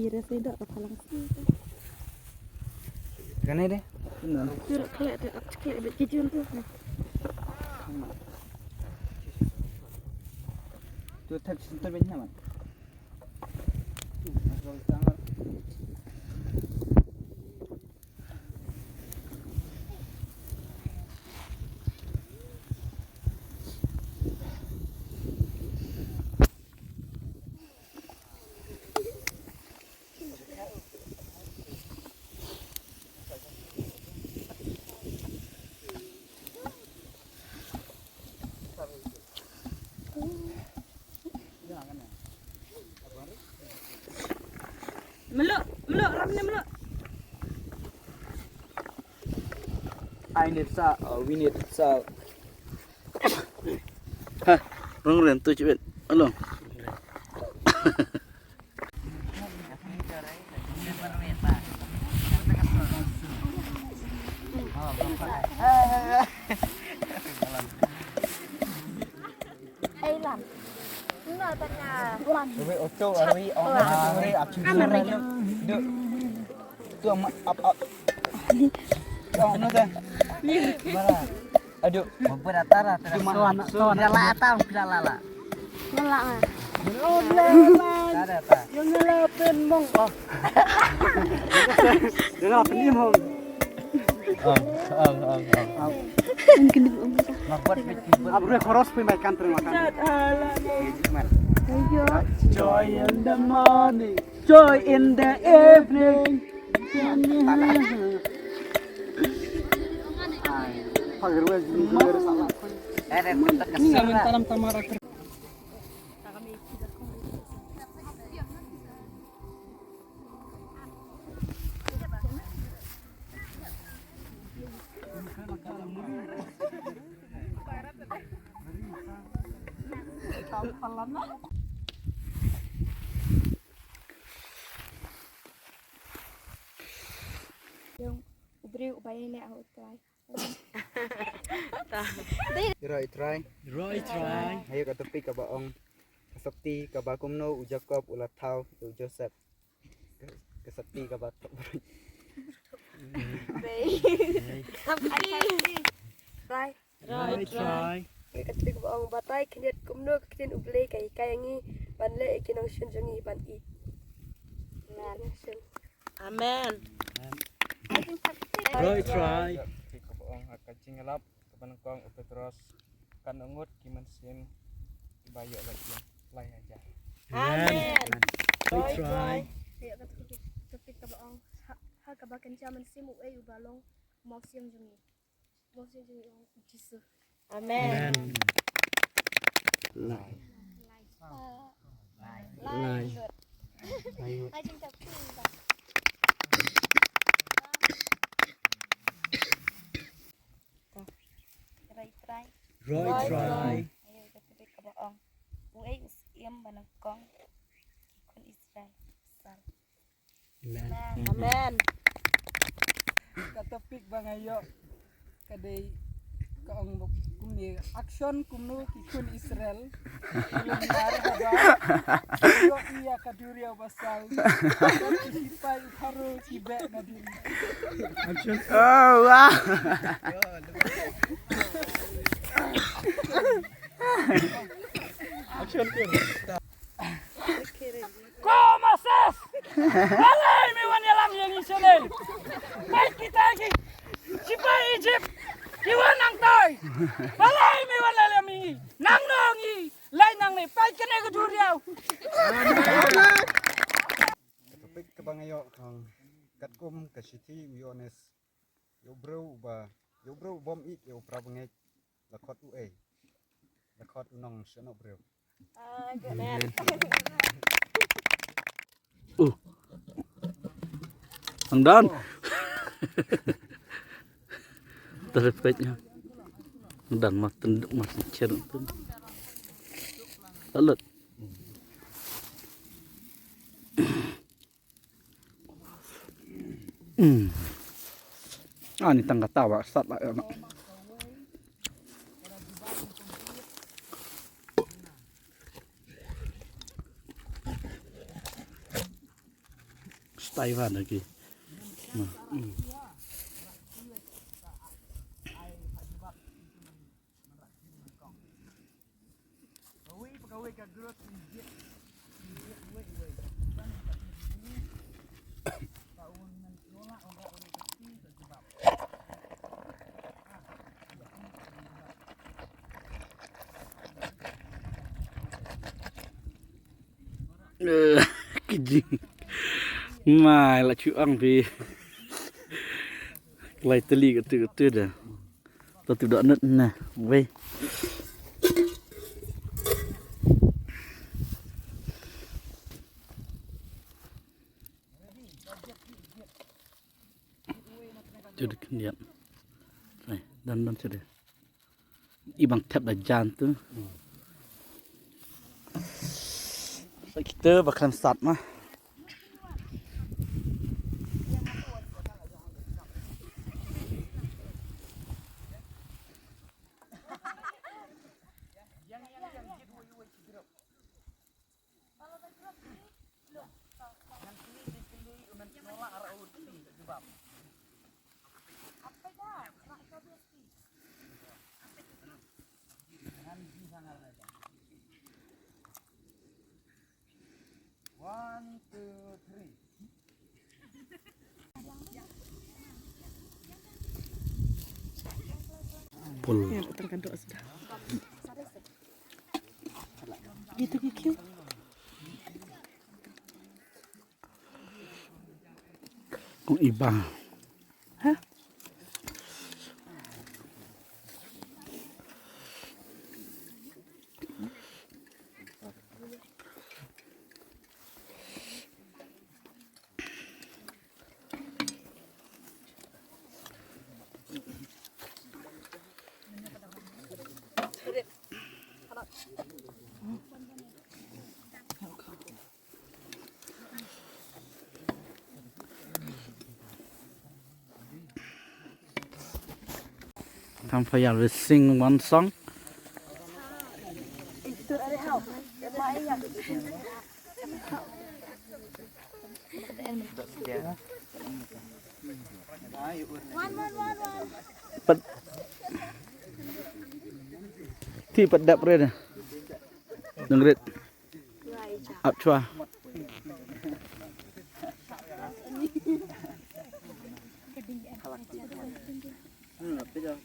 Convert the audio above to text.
Ira seda kapalang sih. Ganay deh. Ira kelek deh, kelek deh kicun tuh. Tuh tak sentuh banyak man. Meluk, ramnya meluk. I need sa, we need sa. Hah, rong tuh cepet. Halo. Hey Lan. Nó tanya. Rồi ocho rồi ông rồi áp chừng rồi được tuh up ông nó thế mana aduh Beratara tuan lala tau lala Ngelak ah. ada ta Yang ngelapin mong. Oh. ngelapin nih mong Mungkin di umur. mabuat bikin abru khoros pemaikan terima kasih Ayo. joy in the morning joy in the evening Pagirwa jingir salah ada kita kesana tamara Yung ubri upaya ini aku try. Roy try ayo ka tepi ka baong kasakti ka bakumno ujakob ulathaw Joseph kasakti ka batok Try. Roy try Katbi ko ang batay kinit kumno kitin ublay kay kayangi banle ikinang syunjungi ban it. Amen. Roy try ka baong hakachingalap kapanangkong Petros kanungot kimansin bayo lagi lay aja Amen. Roy try Kaya katbi ka ang ha kabakan siya man simu ay ubalong mau siyang jungi. Mau siyang jungi ang Jesus. Amen. lay ayo Try. Roy try Ayo katbi ka ang uay usiyam banangkong kun Israel. Amen. Katopik bangayo kadai kaong kumni action kumno kikun Israel luminar haba yo iya kaduria basal sipai haro sibe nadiri oh wow action kun como ses alai mi wanyalam yang Israel baik kita lagi sipai Egypt Iwan nang toy, balai mi wanalami, nang nongi, lain nang ni, pai kene keduriau. topik kabangayo kang katkum kasiti wiones yo bro bom it yo prabangek lakot uai lakot unong sono bro Amen. Ang dan terpetnya dan makin masih cerut alat ini tangga tawa sat lah anak Taiwan lagi. Kijing. Mai là chịu ăn vì lại teli cái từ đó. Tôi từ đó nứt nè, vậy. Chưa được kinh nghiệm. Này, đâm chưa được. I bằng thép là jàn tu. Kita bakal start mah. One, two, three. Pul. Terkadang sudah. Gitu gitu. Kung iba. Hah? Tham phải will sing one song. But thi bật đập rồi nè. Đừng rít. Áp chua. Bây giờ